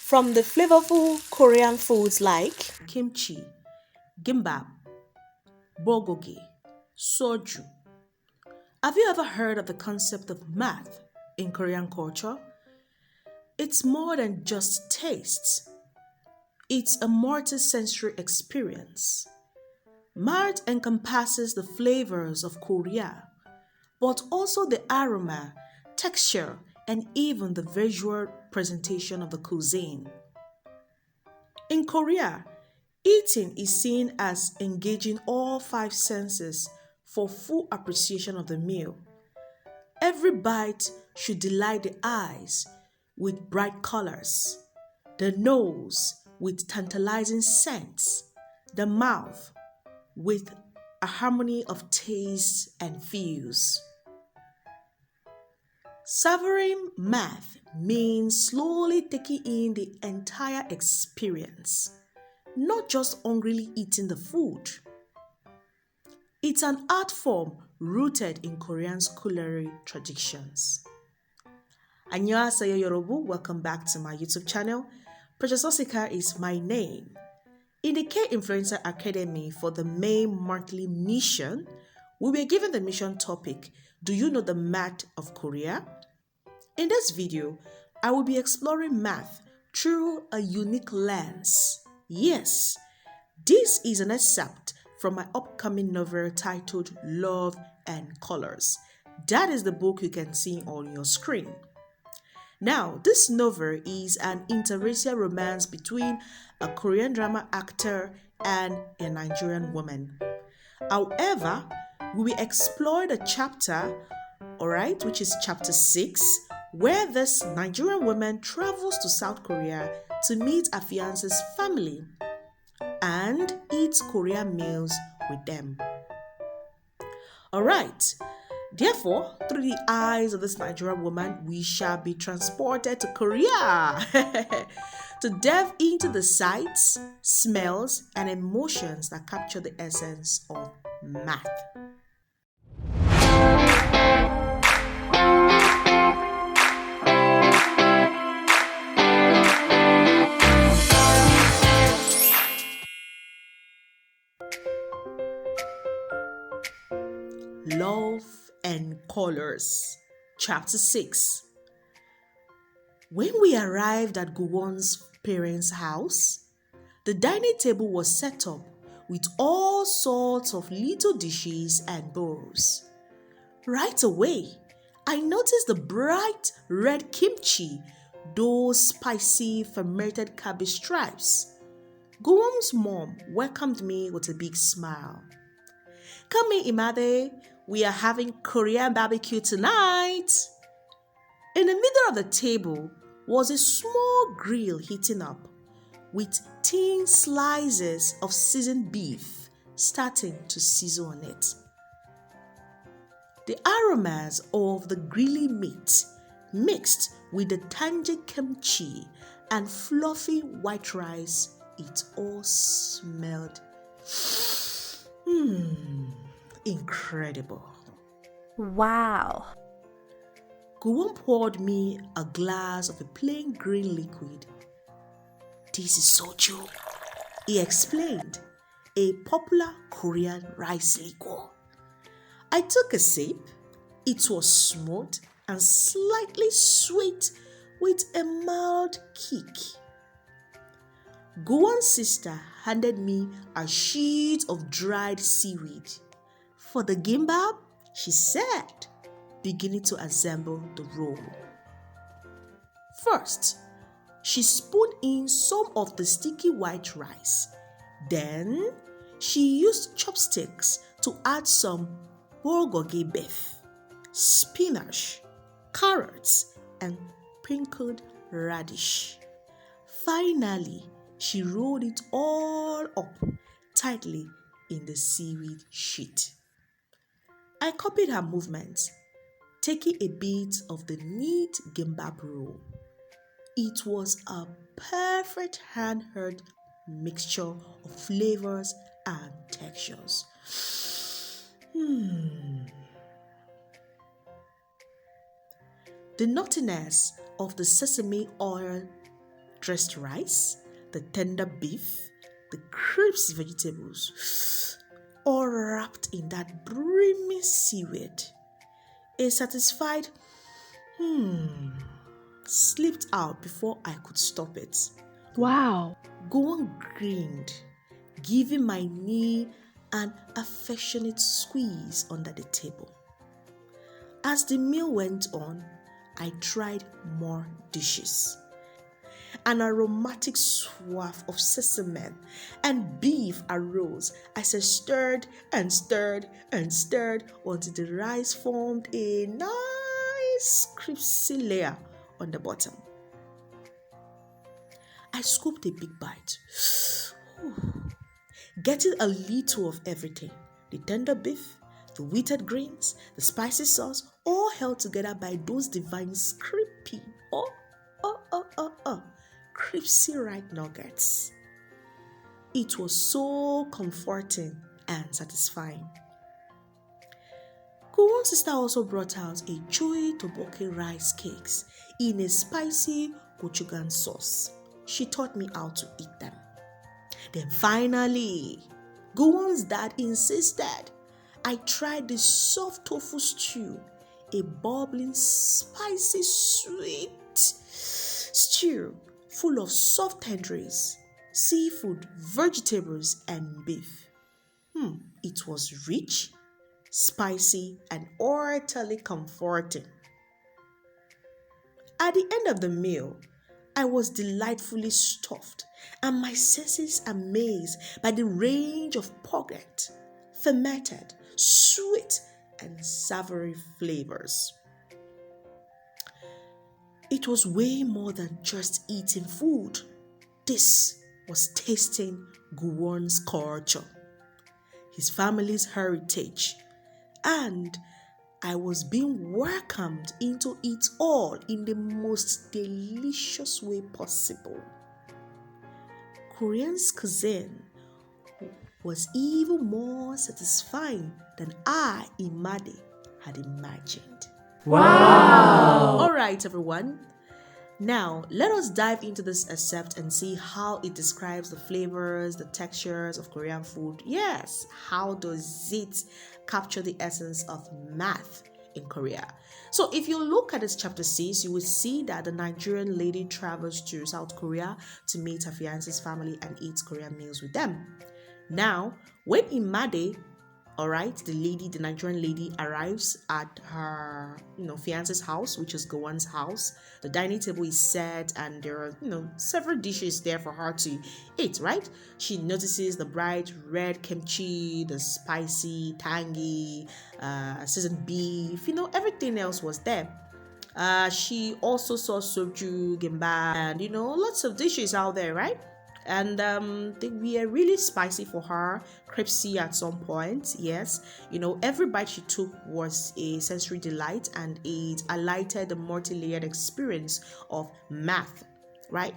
From the flavorful Korean foods like kimchi, gimbap, bulgogi, soju. Have you ever heard of the concept of math in Korean culture? It's more than just taste. It's a multi-sensory experience. Math encompasses the flavors of Korea, but also the aroma, texture, and even the visual presentation of the cuisine. In Korea, eating is seen as engaging all five senses for full appreciation of the meal. Every bite should delight the eyes with bright colors, the nose with tantalizing scents, the mouth with a harmony of taste and feels. Savoring math means slowly taking in the entire experience, not just hungrily eating the food. It's an art form rooted in Korean's culinary traditions. Annyeonghaseyo Yoruba, welcome back to my YouTube channel. Precious Osika is my name. In the K Influencer Academy for the May monthly mission, we were given the mission topic, Do you know the math of Korea? In this video, I will be exploring math through a unique lens. Yes, this is an excerpt from my upcoming novel titled Love and Colors. That is the book you can see on your screen. Now, this novel is an interracial romance between a Korean drama actor and a Nigerian woman. However, we will explore the chapter, which is chapter 6, where this Nigerian woman travels to South Korea to meet her fiance's family and eats Korean meals with them. Alright, therefore, through the eyes of this Nigerian woman, we shall be transported to Korea to delve into the sights, smells, and emotions that capture the essence of math. Love and Colors, Chapter 6. When we arrived at Gowon's parents' house, the dining table was set up with all sorts of little dishes and bowls. Right away, I noticed the bright red kimchi, those spicy fermented cabbage strips. Gowon's mom welcomed me with a big smile. Come in, Imade. We are having Korean barbecue tonight. In the middle of the table was a small grill heating up with thin slices of seasoned beef starting to sizzle on it. The aromas of the grilly meat mixed with the tangy kimchi and fluffy white rice, it all smelled incredible. Wow. Gowon poured me a glass of a plain green liquid. This is soju, he explained, a popular Korean rice liquor. I took a sip. It was smooth and slightly sweet with a mild kick. Gowon's sister handed me a sheet of dried seaweed. For the gimbap, she said, beginning to assemble the roll. First, she spooned in some of the sticky white rice. Then, she used chopsticks to add some bulgogi beef, spinach, carrots, and pickled radish. Finally, she rolled it all up tightly in the seaweed sheet. I copied her movements, taking a bit of the neat gimbap roll. It was a perfect handheld mixture of flavors and textures. The nuttiness of the sesame oil dressed rice, the tender beef, the crisp vegetables, all wrapped in that briny seaweed. A satisfied slipped out before I could stop it. Wow. Gowon grinned, giving my knee an affectionate squeeze under the table. As the meal went on, I tried more dishes. An aromatic swath of sesame and beef arose as I stirred and stirred and stirred until the rice formed a nice crispy layer on the bottom. I scooped a big bite, getting a little of everything: the tender beef, the wheated grains, the spicy sauce, all held together by those divine crispy, crispy ripe nuggets. It was so comforting and satisfying. Gowon's sister also brought out a chewy toboke rice cakes in a spicy gochugan sauce. She taught me how to eat them. Then finally, Gowon's dad insisted I tried the soft tofu stew, a bubbling, spicy, sweet stew full of soft tendrils, seafood, vegetables, and beef. It was rich, spicy, and utterly comforting. At the end of the meal, I was delightfully stuffed and my senses amazed by the range of pungent, fermented, sweet, and savory flavors. It was way more than just eating food. This was tasting Gowon's culture, his family's heritage, and I was being welcomed into it all in the most delicious way possible. Korean's cuisine was even more satisfying than I, Imade, had imagined. Wow. All right, everyone. Now, let us dive into this excerpt and see how it describes the flavors, the textures of Korean food. Yes, how does it capture the essence of math in Korea? So, if you look at this chapter 6, you will see that the Nigerian lady travels to South Korea to meet her fiance's family and eat Korean meals with them. Now, when Imade, the Nigerian lady arrives at her, fiance's house, which is Gowon's house. The dining table is set and there are, several dishes there for her to eat, right? She notices the bright red kimchi, the spicy, tangy, seasoned beef, everything else was there. She also saw soju, gimbap, and, lots of dishes out there, right? And they were really spicy for her, crispy at some point. Yes, every bite she took was a sensory delight, and it highlighted the multi-layered experience of math. Right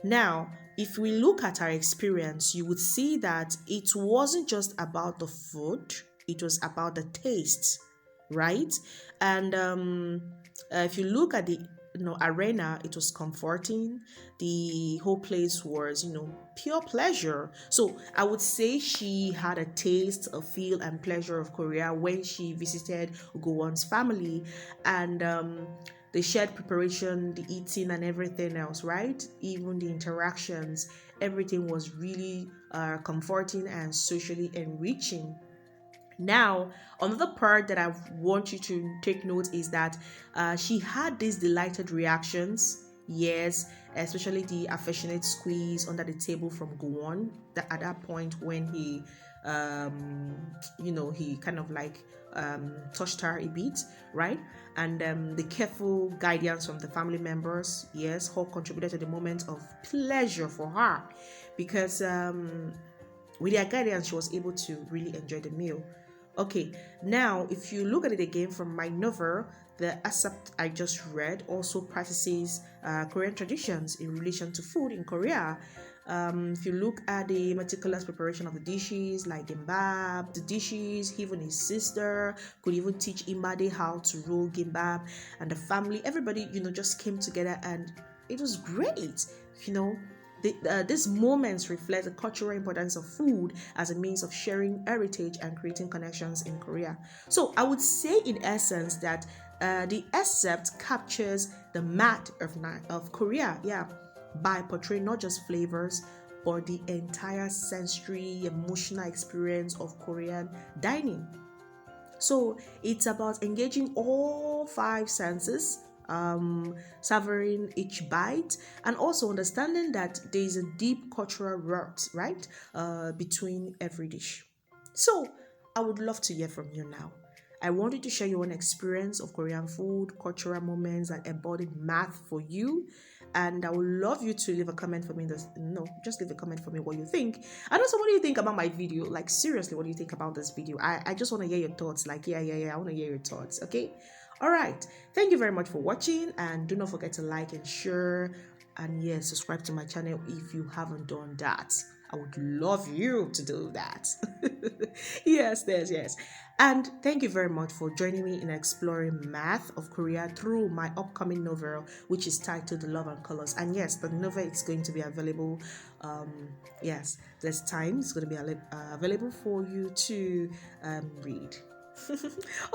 now, if we look at our experience, you would see that it wasn't just about the food; it was about the taste, right? And if you look at the arena, it was comforting. The whole place was pure pleasure. So I would say she had a taste, a feel, and pleasure of Korea when she visited Gowon's family, and the shared preparation, the eating, and everything else, right? Even the interactions, everything was really comforting and socially enriching. Now, another part that I want you to take note is that she had these delighted reactions. Yes, especially the affectionate squeeze under the table from Gowon. That at that point when he, he kind of like touched her a bit, right? And the careful guidance from the family members, yes, all contributed to the moment of pleasure for her, because with their guidance, she was able to really enjoy the meal. Okay, now if you look at it again from my novel, the excerpt I just read also practices Korean traditions in relation to food in Korea. If you look at the meticulous preparation of the dishes, like gimbap, the dishes, even his sister could even teach Imade how to roll gimbap, and the family, everybody, just came together, and it was great. These moments reflect the cultural importance of food as a means of sharing heritage and creating connections in Korea. So I would say, in essence, that the excerpt captures the math of Korea, yeah, by portraying not just flavors but the entire sensory, emotional experience of Korean dining. So it's about engaging all five senses, savoring each bite, and also understanding that there is a deep cultural root, right, between every dish. So I would love to hear from you now. I want you to share your own experience of Korean food, cultural moments that embodied math for you. And I would love you to leave a comment for me. Just leave a comment for me what you think. And also, what do you think about my video? Like, seriously, what do you think about this video? I just want to hear your thoughts. Like, yeah, I want to hear your thoughts. Okay. All right. Thank you very much for watching. And do not forget to like and share. And yes, subscribe to my channel if you haven't done that. I would love you to do that. Yes. And thank you very much for joining me in exploring math of Korea through my upcoming novel, which is titled The Love and Colors. And yes, the novel is going to be available. Yes, there's time. It's going to be available for you to read.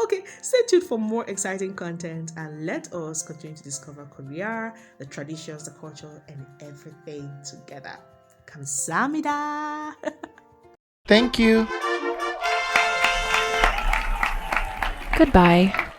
Okay, stay tuned for more exciting content and let us continue to discover Korea, the traditions, the culture, and everything together. 감사합니다. Thank you. Goodbye.